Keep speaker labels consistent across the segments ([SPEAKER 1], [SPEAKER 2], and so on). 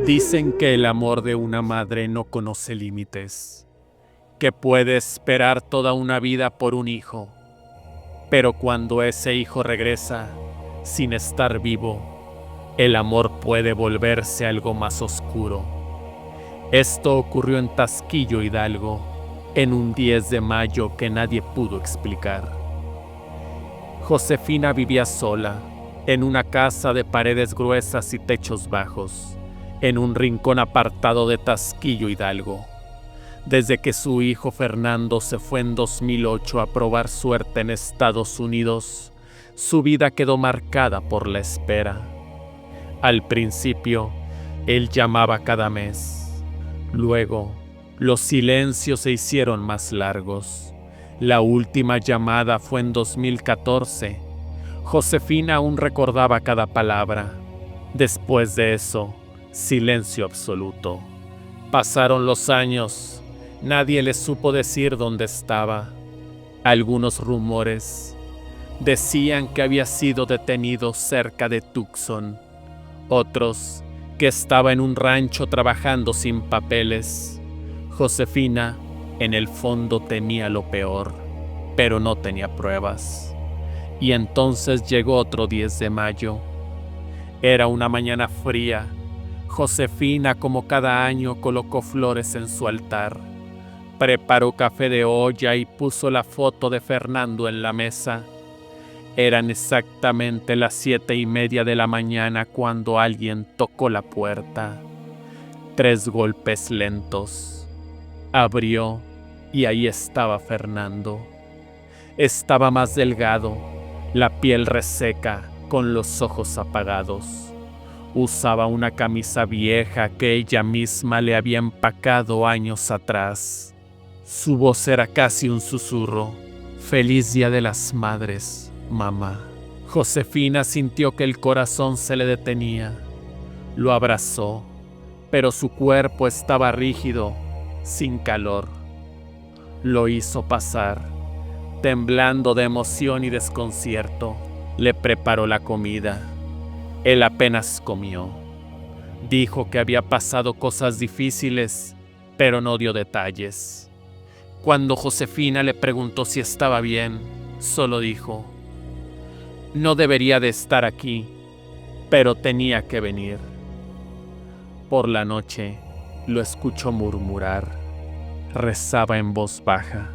[SPEAKER 1] Dicen que el amor de una madre no conoce límites, que puede esperar toda una vida por un hijo, pero cuando ese hijo regresa sin estar vivo, el amor puede volverse algo más oscuro. Esto ocurrió en Tasquillo, Hidalgo, en un 10 de mayo que nadie pudo explicar. Josefina vivía sola, en una casa de paredes gruesas y techos bajos, en un rincón apartado de Tasquillo, Hidalgo. Desde que su hijo Fernando se fue en 2008 a probar suerte en Estados Unidos, su vida quedó marcada por la espera. Al principio, él llamaba cada mes. Luego, los silencios se hicieron más largos. La última llamada fue en 2014. Josefina aún recordaba cada palabra. Después de eso, silencio absoluto. Pasaron los años. Nadie le supo decir dónde estaba. Algunos rumores decían que había sido detenido cerca de Tucson. Otros que estaba en un rancho trabajando sin papeles. Josefina, en el fondo, temía lo peor, pero no tenía pruebas. Y entonces llegó otro 10 de mayo. Era una mañana fría. Josefina, como cada año, colocó flores en su altar. Preparó café de olla y puso la foto de Fernando en la mesa. Eran exactamente las 7:30 de la mañana cuando alguien tocó la puerta. 3 golpes lentos. Abrió y ahí estaba Fernando. Estaba más delgado, la piel reseca, con los ojos apagados. Usaba una camisa vieja que ella misma le había empacado años atrás. Su voz era casi un susurro. «Feliz Día de las Madres, mamá». Josefina sintió que el corazón se le detenía. Lo abrazó, pero su cuerpo estaba rígido, sin calor. Lo hizo pasar, temblando de emoción y desconcierto. Le preparó la comida. Él apenas comió. Dijo que había pasado cosas difíciles, pero no dio detalles. Cuando Josefina le preguntó si estaba bien, solo dijo: «No debería de estar aquí, pero tenía que venir». Por la noche, lo escuchó murmurar. Rezaba en voz baja,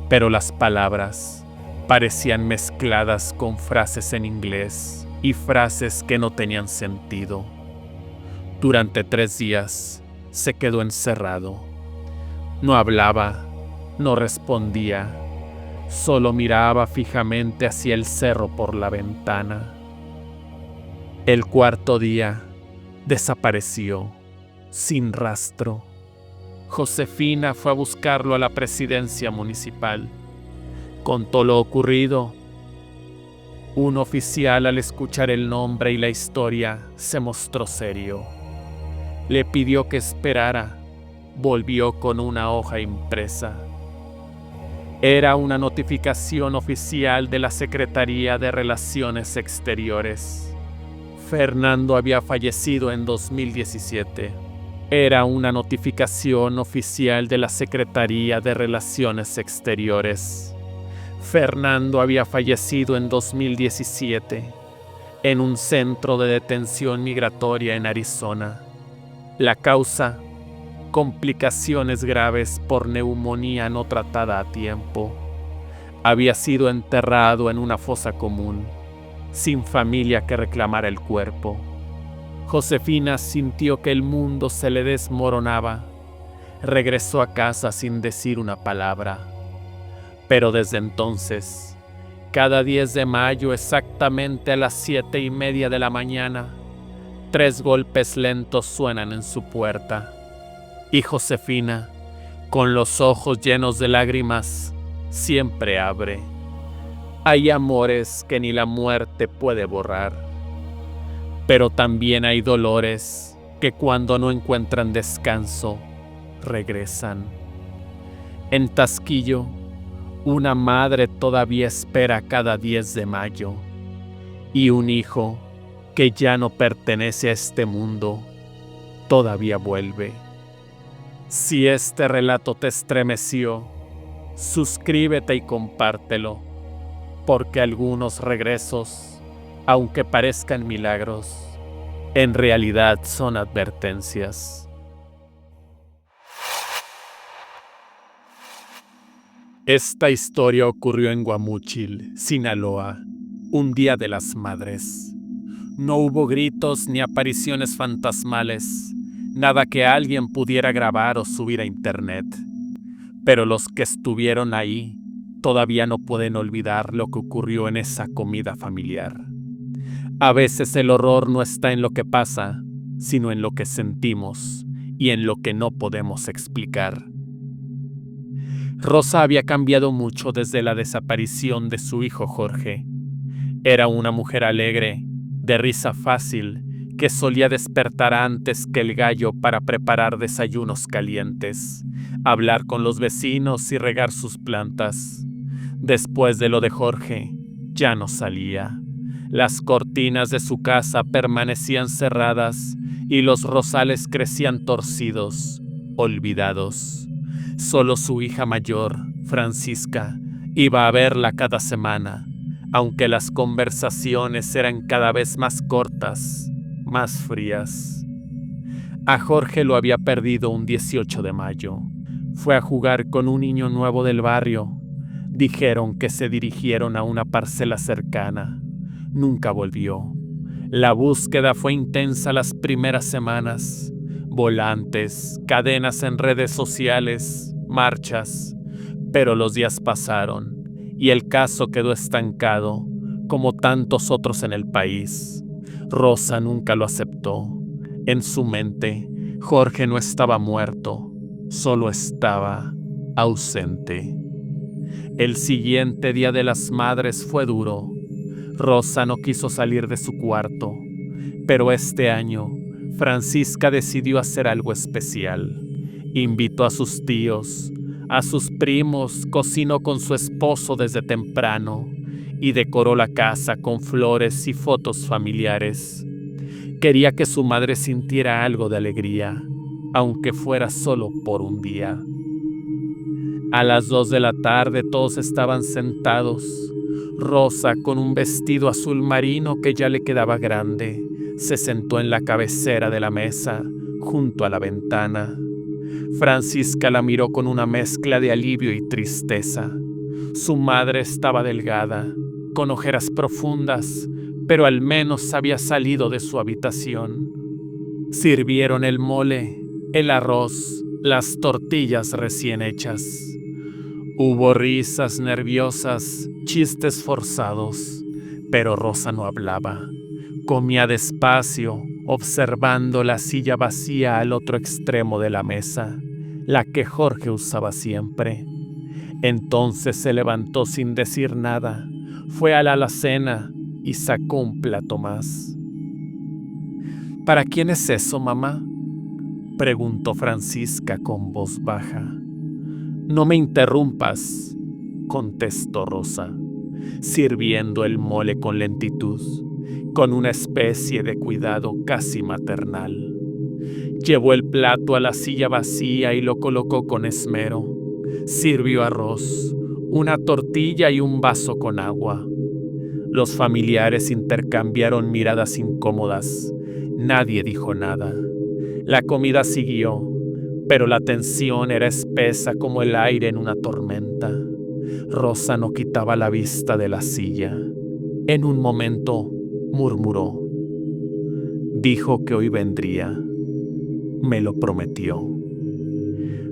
[SPEAKER 1] pero las palabras parecían mezcladas con frases en inglés y frases que no tenían sentido. Durante 3 días se quedó encerrado. No hablaba, no respondía, solo miraba fijamente hacia el cerro por la ventana. El 4.º día desapareció, sin rastro. Josefina fue a buscarlo a la presidencia municipal. Contó lo ocurrido. Un oficial, al escuchar el nombre y la historia, se mostró serio. Le pidió que esperara. Volvió con una hoja impresa. Era una notificación oficial de la Secretaría de Relaciones Exteriores. Fernando había fallecido en 2017. Era una notificación oficial de la Secretaría de Relaciones Exteriores. Fernando había fallecido en 2017 en un centro de detención migratoria en Arizona. La causa: complicaciones graves por neumonía no tratada a tiempo. Había sido enterrado en una fosa común, sin familia que reclamara el cuerpo. Josefina sintió que el mundo se le desmoronaba. Regresó a casa sin decir una palabra. Pero desde entonces, cada 10 de mayo, exactamente a las 7:30 de la mañana, 3 golpes lentos suenan en su puerta. Y Josefina, con los ojos llenos de lágrimas, siempre abre. Hay amores que ni la muerte puede borrar. Pero también hay dolores que cuando no encuentran descanso, regresan. En Tasquillo, una madre todavía espera cada 10 de mayo. Y un hijo que ya no pertenece a este mundo todavía vuelve. Si este relato te estremeció, suscríbete y compártelo, porque algunos regresos, aunque parezcan milagros, en realidad son advertencias. Esta historia ocurrió en Guamúchil, Sinaloa, un día de las madres. No hubo gritos ni apariciones fantasmales, nada que alguien pudiera grabar o subir a internet. Pero los que estuvieron ahí todavía no pueden olvidar lo que ocurrió en esa comida familiar. A veces el horror no está en lo que pasa, sino en lo que sentimos y en lo que no podemos explicar. Rosa había cambiado mucho desde la desaparición de su hijo Jorge. Era una mujer alegre, de risa fácil, que solía despertar antes que el gallo para preparar desayunos calientes, hablar con los vecinos y regar sus plantas. Después de lo de Jorge, ya no salía. Las cortinas de su casa permanecían cerradas y los rosales crecían torcidos, olvidados. Solo su hija mayor, Francisca, iba a verla cada semana, aunque las conversaciones eran cada vez más cortas, más frías. A Jorge lo había perdido un 18 de mayo. Fue a jugar con un niño nuevo del barrio. Dijeron que se dirigieron a una parcela cercana. Nunca volvió. La búsqueda fue intensa las primeras semanas. Volantes, cadenas en redes sociales, marchas. Pero los días pasaron y el caso quedó estancado, como tantos otros en el país. Rosa nunca lo aceptó. En su mente, Jorge no estaba muerto, solo estaba ausente. El siguiente día de las madres fue duro. Rosa no quiso salir de su cuarto, pero este año Francisca decidió hacer algo especial. Invitó a sus tíos, a sus primos, cocinó con su esposo desde temprano y decoró la casa con flores y fotos familiares. Quería que su madre sintiera algo de alegría, aunque fuera solo por un día. A las 2 de la tarde todos estaban sentados. Rosa, con un vestido azul marino que ya le quedaba grande, se sentó en la cabecera de la mesa, junto a la ventana. Francisca la miró con una mezcla de alivio y tristeza. Su madre estaba delgada, con ojeras profundas, pero al menos había salido de su habitación. Sirvieron el mole, el arroz, las tortillas recién hechas. Hubo risas nerviosas, chistes forzados, pero Rosa no hablaba. Comía despacio, observando la silla vacía al otro extremo de la mesa, la que Jorge usaba siempre. Entonces se levantó sin decir nada, fue a la alacena y sacó un plato más. ¿Para quién es eso, mamá?, preguntó Francisca con voz baja. No me interrumpas, contestó Rosa, sirviendo el mole con lentitud, con una especie de cuidado casi maternal. Llevó el plato a la silla vacía y lo colocó con esmero. Sirvió arroz, una tortilla y un vaso con agua. Los familiares intercambiaron miradas incómodas. Nadie dijo nada. La comida siguió, pero la tensión era espesa como el aire en una tormenta. Rosa no quitaba la vista de la silla. En un momento murmuró. Dijo que hoy vendría. Me lo prometió.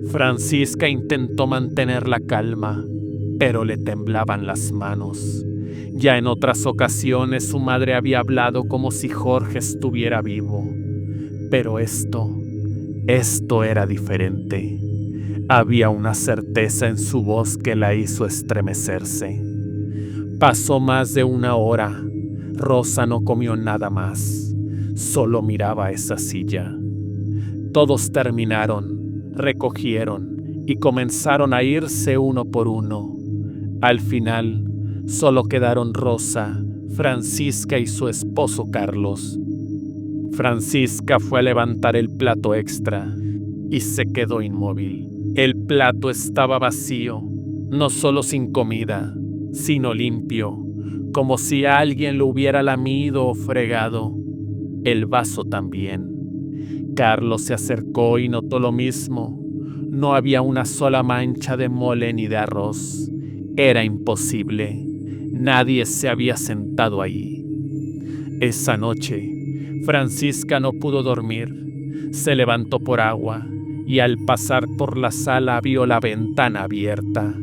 [SPEAKER 1] Francisca intentó mantener la calma, pero le temblaban las manos. Ya en otras ocasiones su madre había hablado como si Jorge estuviera vivo. Pero esto era diferente. Había una certeza en su voz que la hizo estremecerse. Pasó más de una hora. Rosa no comió nada más. Solo miraba esa silla. Todos terminaron, recogieron y comenzaron a irse uno por uno. Al final, solo quedaron Rosa, Francisca y su esposo Carlos. Francisca fue a levantar el plato extra y se quedó inmóvil. El plato estaba vacío, no solo sin comida, sino limpio, como si alguien lo hubiera lamido o fregado. El vaso también. Carlos se acercó y notó lo mismo. No había una sola mancha de mole ni de arroz. Era imposible. Nadie se había sentado ahí. Esa noche, Francisca no pudo dormir. Se levantó por agua y al pasar por la sala vio la ventana abierta.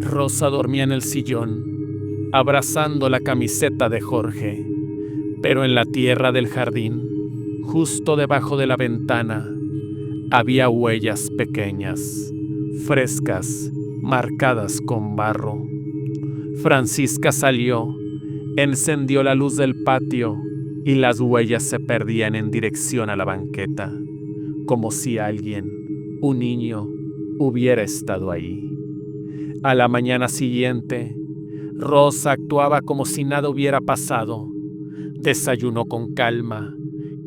[SPEAKER 1] Rosa dormía en el sillón, abrazando la camiseta de Jorge. Pero en la tierra del jardín, justo debajo de la ventana, había huellas pequeñas, frescas, marcadas con barro. Francisca salió, encendió la luz del patio y las huellas se perdían en dirección a la banqueta, como si alguien, un niño, hubiera estado ahí. A la mañana siguiente, Rosa actuaba como si nada hubiera pasado. Desayunó con calma,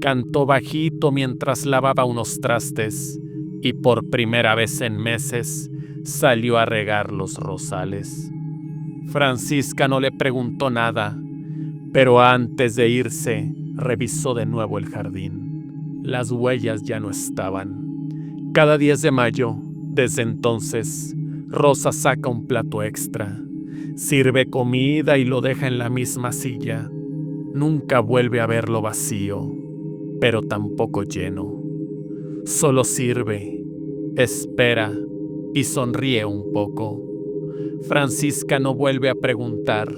[SPEAKER 1] cantó bajito mientras lavaba unos trastes y por primera vez en meses salió a regar los rosales. Francisca no le preguntó nada, pero antes de irse revisó de nuevo el jardín. Las huellas ya no estaban. Cada 10 de mayo, desde entonces, Rosa saca un plato extra, sirve comida y lo deja en la misma silla. Nunca vuelve a verlo vacío, pero tampoco lleno. Solo sirve, espera y sonríe un poco. Francisca no vuelve a preguntar,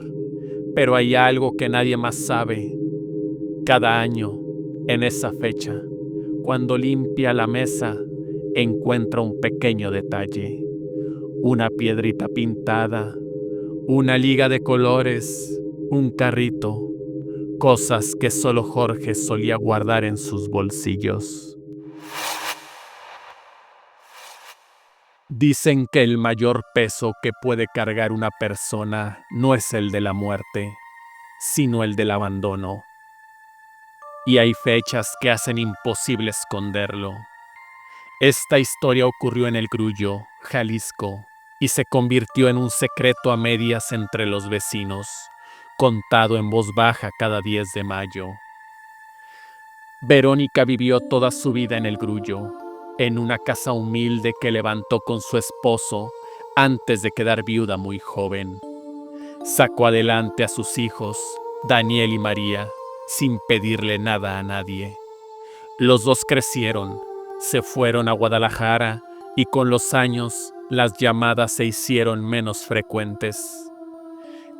[SPEAKER 1] pero hay algo que nadie más sabe. Cada año, en esa fecha, cuando limpia la mesa, encuentra un pequeño detalle. Una piedrita pintada, una liga de colores, un carrito. Cosas que solo Jorge solía guardar en sus bolsillos. Dicen que el mayor peso que puede cargar una persona no es el de la muerte, sino el del abandono. Y hay fechas que hacen imposible esconderlo. Esta historia ocurrió en El Grullo, Jalisco, y se convirtió en un secreto a medias entre los vecinos, contado en voz baja cada 10 de mayo. Verónica vivió toda su vida en El Grullo, en una casa humilde que levantó con su esposo antes de quedar viuda muy joven. Sacó adelante a sus hijos, Daniel y María, sin pedirle nada a nadie. Los dos crecieron, se fueron a Guadalajara y con los años las llamadas se hicieron menos frecuentes.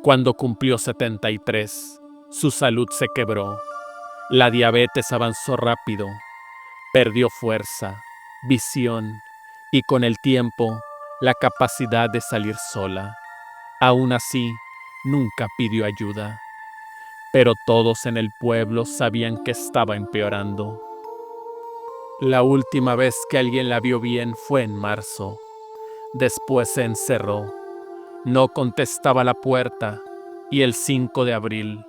[SPEAKER 1] Cuando cumplió 73, su salud se quebró. La diabetes avanzó rápido, perdió fuerza, visión y con el tiempo la capacidad de salir sola. Aún así, nunca pidió ayuda, pero todos en el pueblo sabían que estaba empeorando. La última vez que alguien la vio bien fue en marzo. Después se encerró. No contestaba la puerta y el 5 de abril,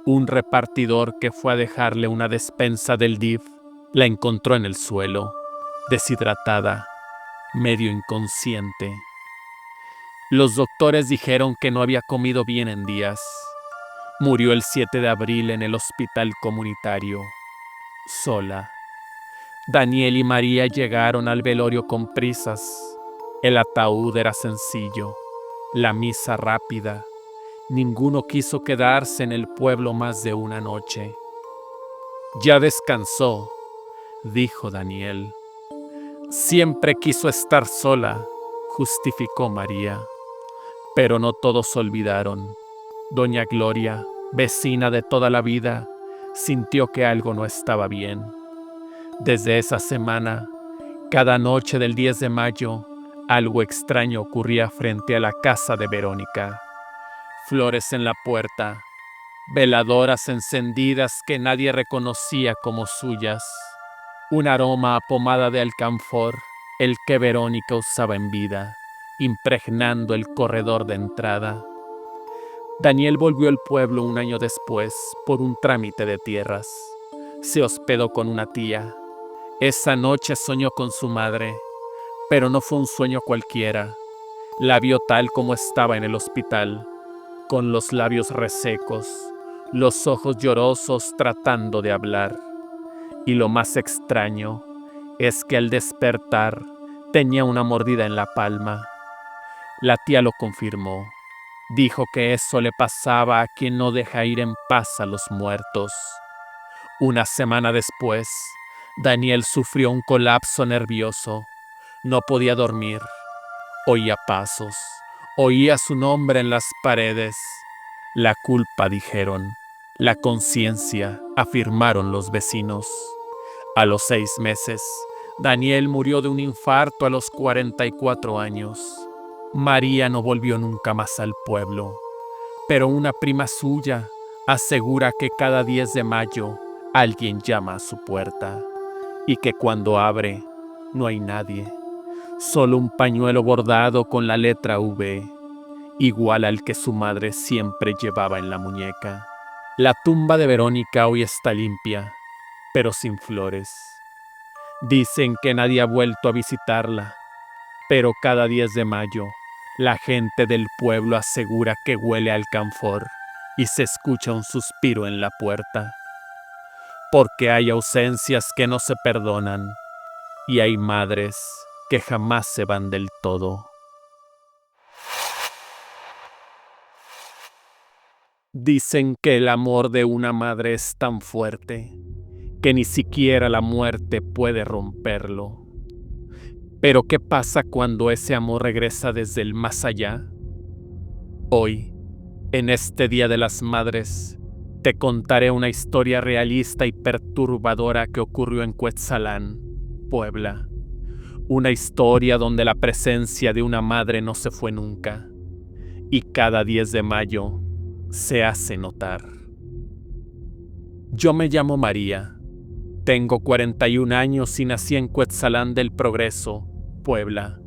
[SPEAKER 1] un repartidor que fue a dejarle una despensa del DIF la encontró en el suelo, deshidratada, medio inconsciente. Los doctores dijeron que no había comido bien en días. Murió el 7 de abril en el hospital comunitario, sola. Daniel y María llegaron al velorio con prisas. El ataúd era sencillo, la misa rápida. Ninguno quiso quedarse en el pueblo más de una noche. Ya descansó, dijo Daniel. Siempre quiso estar sola, justificó María. Pero no todos olvidaron. Doña Gloria, vecina de toda la vida, sintió que algo no estaba bien. Desde esa semana, cada noche del 10 de mayo, algo extraño ocurría frente a la casa de Verónica. Flores en la puerta, veladoras encendidas que nadie reconocía como suyas, un aroma a pomada de alcanfor, el que Verónica usaba en vida, impregnando el corredor de entrada. Daniel volvió al pueblo un año después por un trámite de tierras. Se hospedó con una tía. Esa noche soñó con su madre, pero no fue un sueño cualquiera. La vio tal como estaba en el hospital, con los labios resecos, los ojos llorosos tratando de hablar. Y lo más extraño es que al despertar tenía una mordida en la palma. La tía lo confirmó. Dijo que eso le pasaba a quien no deja ir en paz a los muertos. Una semana después, Daniel sufrió un colapso nervioso. No podía dormir. Oía pasos. Oía su nombre en las paredes. La culpa, dijeron. La conciencia, afirmaron los vecinos. A los 6 meses, Daniel murió de un infarto a los 44 años. María no volvió nunca más al pueblo, pero una prima suya asegura que cada 10 de mayo alguien llama a su puerta y que cuando abre no hay nadie, solo un pañuelo bordado con la letra V, igual al que su madre siempre llevaba en la muñeca. La tumba de Verónica hoy está limpia, pero sin flores. Dicen que nadie ha vuelto a visitarla, pero cada 10 de mayo la gente del pueblo asegura que huele a alcanfor y se escucha un suspiro en la puerta. Porque hay ausencias que no se perdonan y hay madres que jamás se van del todo. Dicen que el amor de una madre es tan fuerte que ni siquiera la muerte puede romperlo. Pero ¿qué pasa cuando ese amor regresa desde el más allá? Hoy, en este Día de las Madres, te contaré una historia realista y perturbadora que ocurrió en Cuetzalán, Puebla. Una historia donde la presencia de una madre no se fue nunca y cada 10 de mayo se hace notar. Yo me llamo María. Tengo 41 años y nací en Cuetzalán del Progreso, Puebla.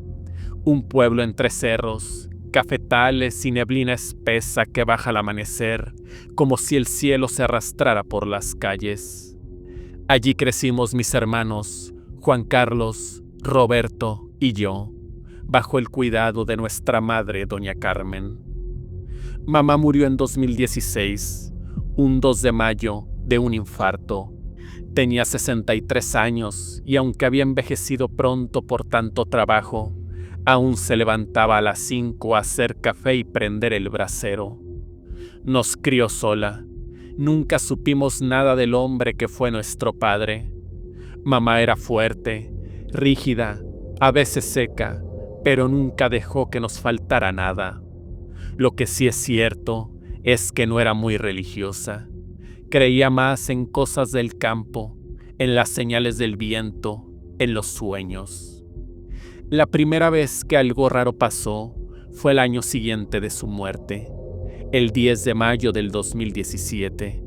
[SPEAKER 1] Un pueblo entre cerros, cafetales y neblina espesa que baja al amanecer, como si el cielo se arrastrara por las calles. Allí crecimos mis hermanos, Juan Carlos, Roberto y yo, bajo el cuidado de nuestra madre, doña Carmen. Mamá murió en 2016, un 2 de mayo, de un infarto. Tenía 63 años y aunque había envejecido pronto por tanto trabajo, aún se levantaba a las 5 a hacer café y prender el brasero. Nos crió sola. Nunca supimos nada del hombre que fue nuestro padre. Mamá era fuerte, rígida, a veces seca, pero nunca dejó que nos faltara nada. Lo que sí es cierto es que no era muy religiosa. Creía más en cosas del campo, en las señales del viento, en los sueños. La primera vez que algo raro pasó fue el año siguiente de su muerte, el 10 de mayo del 2017.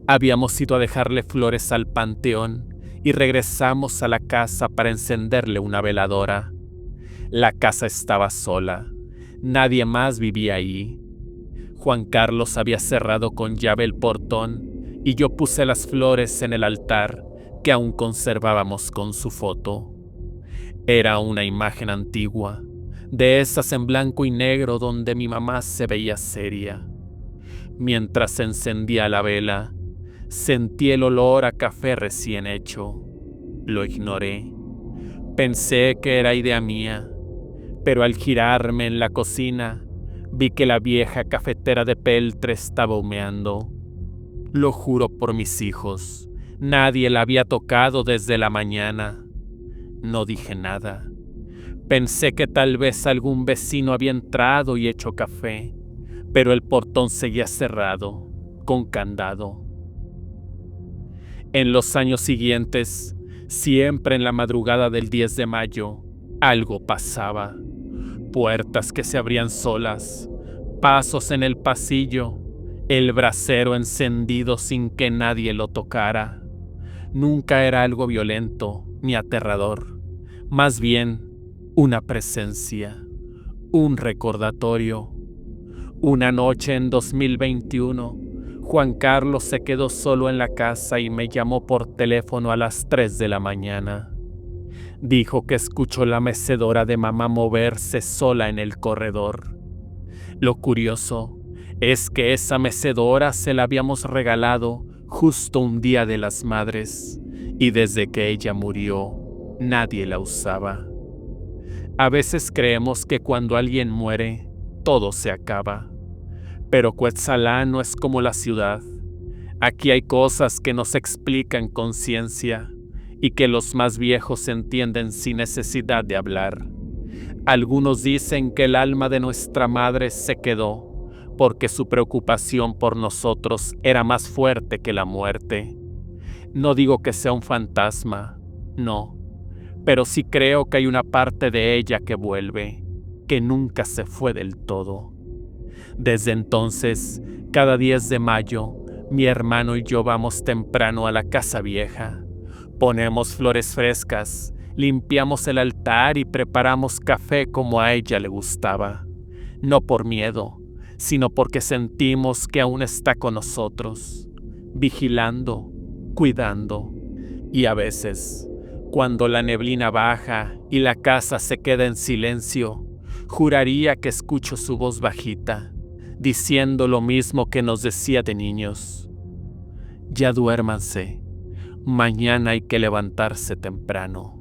[SPEAKER 1] Habíamos ido a dejarle flores al panteón y regresamos a la casa para encenderle una veladora. La casa estaba sola, nadie más vivía ahí. Juan Carlos había cerrado con llave el portón y yo puse las flores en el altar que aún conservábamos con su foto. Era una imagen antigua, de esas en blanco y negro donde mi mamá se veía seria. Mientras encendía la vela, sentí el olor a café recién hecho. Lo ignoré. Pensé que era idea mía, pero al girarme en la cocina, vi que la vieja cafetera de peltre estaba humeando. Lo juro por mis hijos, nadie la había tocado desde la mañana. No dije nada. Pensé que tal vez algún vecino había entrado y hecho café, pero el portón seguía cerrado, con candado. En los años siguientes, siempre en la madrugada del 10 de mayo, algo pasaba. Puertas que se abrían solas, pasos en el pasillo, el brasero encendido sin que nadie lo tocara. Nunca era algo violento ni aterrador, más bien una presencia, un recordatorio. Una noche en 2021, Juan Carlos se quedó solo en la casa y me llamó por teléfono a las 3 de la mañana. Dijo que escuchó la mecedora de mamá moverse sola en el corredor. Lo curioso es que esa mecedora se la habíamos regalado justo un día de las madres, y desde que ella murió, nadie la usaba. A veces creemos que cuando alguien muere, todo se acaba. Pero Cuetzalan no es como la ciudad. Aquí hay cosas que no se explican con ciencia y que los más viejos entienden sin necesidad de hablar. Algunos dicen que el alma de nuestra madre se quedó porque su preocupación por nosotros era más fuerte que la muerte. No digo que sea un fantasma, no, pero sí creo que hay una parte de ella que vuelve, que nunca se fue del todo. Desde entonces, cada 10 de mayo, mi hermano y yo vamos temprano a la casa vieja. Ponemos flores frescas, limpiamos el altar y preparamos café como a ella le gustaba. No por miedo, sino porque sentimos que aún está con nosotros, vigilando, cuidando. Y a veces, cuando la neblina baja y la casa se queda en silencio, juraría que escucho su voz bajita, diciendo lo mismo que nos decía de niños. Ya duérmanse, mañana hay que levantarse temprano.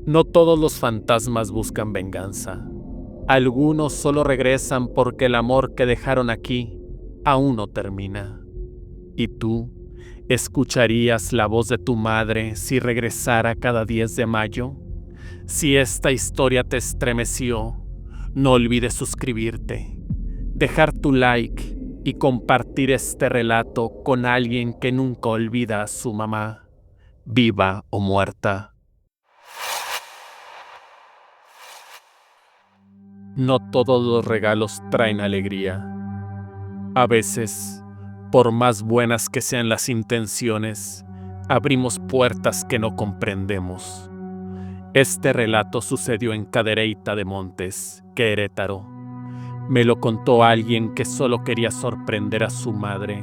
[SPEAKER 1] No todos los fantasmas buscan venganza. Algunos solo regresan porque el amor que dejaron aquí aún no termina. ¿Y tú escucharías la voz de tu madre si regresara cada 10 de mayo? Si esta historia te estremeció, no olvides suscribirte, dejar tu like y compartir este relato con alguien que nunca olvida a su mamá, viva o muerta. No todos los regalos traen alegría. A veces, por más buenas que sean las intenciones, abrimos puertas que no comprendemos. Este relato sucedió en Cadereyta de Montes, Querétaro. Me lo contó alguien que solo quería sorprender a su madre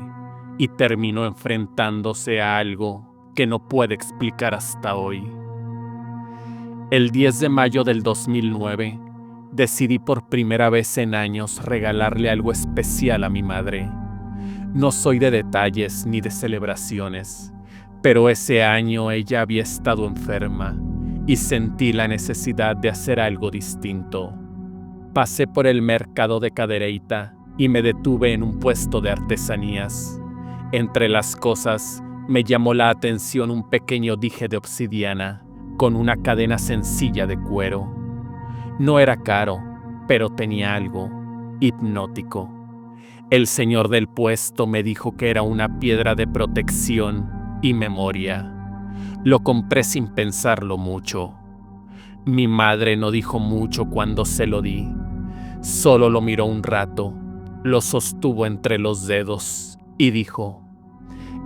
[SPEAKER 1] y terminó enfrentándose a algo que no puede explicar hasta hoy. El 10 de mayo del 2009, decidí por primera vez en años regalarle algo especial a mi madre. No soy de detalles ni de celebraciones, pero ese año ella había estado enferma y sentí la necesidad de hacer algo distinto. Pasé por el mercado de Cadereyta y me detuve en un puesto de artesanías. Entre las cosas, me llamó la atención un pequeño dije de obsidiana con una cadena sencilla de cuero. No era caro, pero tenía algo hipnótico. El señor del puesto me dijo que era una piedra de protección y memoria. Lo compré sin pensarlo mucho. Mi madre no dijo mucho cuando se lo di. Solo lo miró un rato, lo sostuvo entre los dedos y dijo: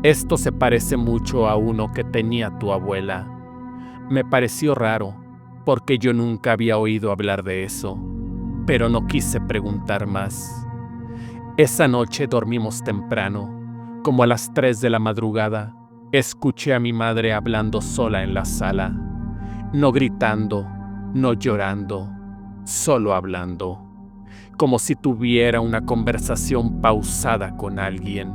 [SPEAKER 1] «Esto se parece mucho a uno que tenía tu abuela». Me pareció raro, porque yo nunca había oído hablar de eso, pero no quise preguntar más. Esa noche dormimos temprano. Como a las 3 de la madrugada, escuché a mi madre hablando sola en la sala. No gritando, no llorando, solo hablando. Como si tuviera una conversación pausada con alguien.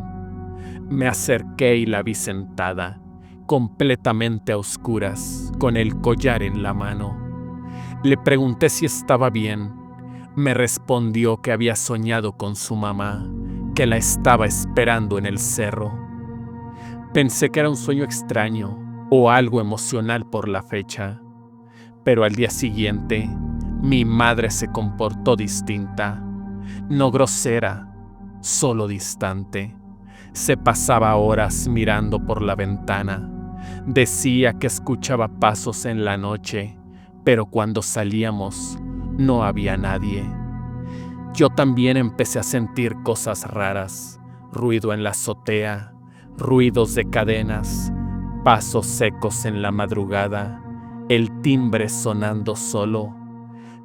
[SPEAKER 1] Me acerqué y la vi sentada, completamente a oscuras, con el collar en la mano. Le pregunté si estaba bien. Me respondió que había soñado con su mamá, que la estaba esperando en el cerro. Pensé que era un sueño extraño o algo emocional por la fecha, pero al día siguiente mi madre se comportó distinta, no grosera, solo distante. Se pasaba horas mirando por la ventana. Decía que escuchaba pasos en la noche, pero cuando salíamos no había nadie. Yo también empecé a sentir cosas raras, ruido en la azotea, ruidos de cadenas, pasos secos en la madrugada, el timbre sonando solo.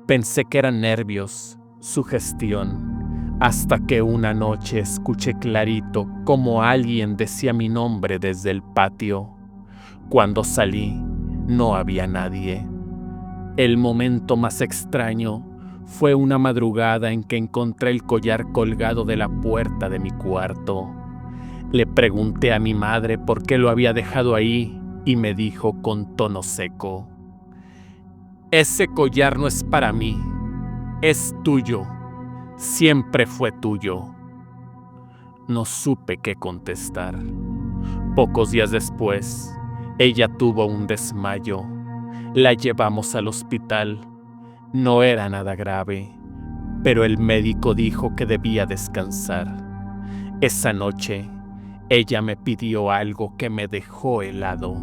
[SPEAKER 1] Pensé que eran nervios, sugestión, hasta que una noche escuché clarito como alguien decía mi nombre desde el patio. Cuando salí, no había nadie. El momento más extraño fue una madrugada en que encontré el collar colgado de la puerta de mi cuarto. Le pregunté a mi madre por qué lo había dejado ahí y me dijo con tono seco: «Ese collar no es para mí, es tuyo, siempre fue tuyo». No supe qué contestar. Pocos días después, ella tuvo un desmayo. La llevamos al hospital. No era nada grave, pero el médico dijo que debía descansar. Esa noche, ella me pidió algo que me dejó helado.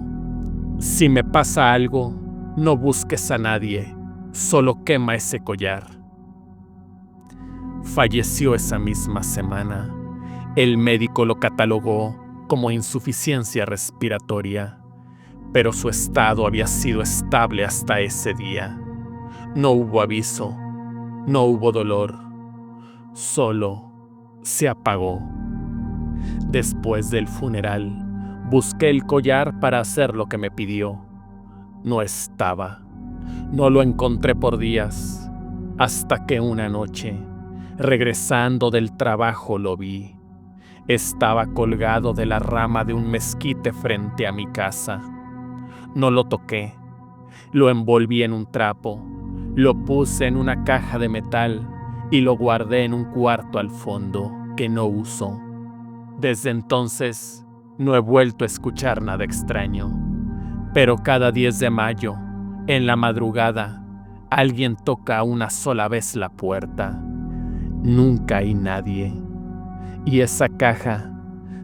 [SPEAKER 1] «Si me pasa algo, no busques a nadie, solo quema ese collar». Falleció esa misma semana. El médico lo catalogó como insuficiencia respiratoria, pero su estado había sido estable hasta ese día. No hubo aviso, no hubo dolor, solo se apagó. Después del funeral, busqué el collar para hacer lo que me pidió. No estaba. No lo encontré por días, hasta que una noche, regresando del trabajo, lo vi. Estaba colgado de la rama de un mezquite frente a mi casa. No lo toqué. Lo envolví en un trapo, lo puse en una caja de metal y lo guardé en un cuarto al fondo que no uso. Desde entonces no he vuelto a escuchar nada extraño, pero cada 10 de mayo, en la madrugada, alguien toca una sola vez la puerta. Nunca hay nadie, y esa caja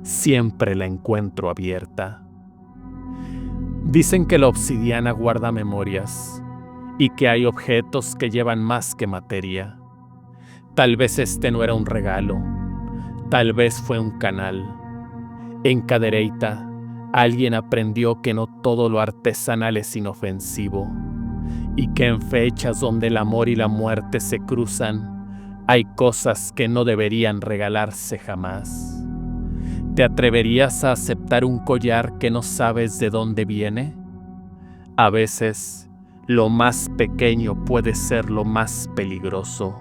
[SPEAKER 1] siempre la encuentro abierta. Dicen que la obsidiana guarda memorias y que hay objetos que llevan más que materia. Tal vez este no era un regalo, tal vez fue un canal. En Cadereyta, alguien aprendió que no todo lo artesanal es inofensivo y que en fechas donde el amor y la muerte se cruzan, hay cosas que no deberían regalarse jamás. ¿Te atreverías a aceptar un collar que no sabes de dónde viene? A veces, lo más pequeño puede ser lo más peligroso.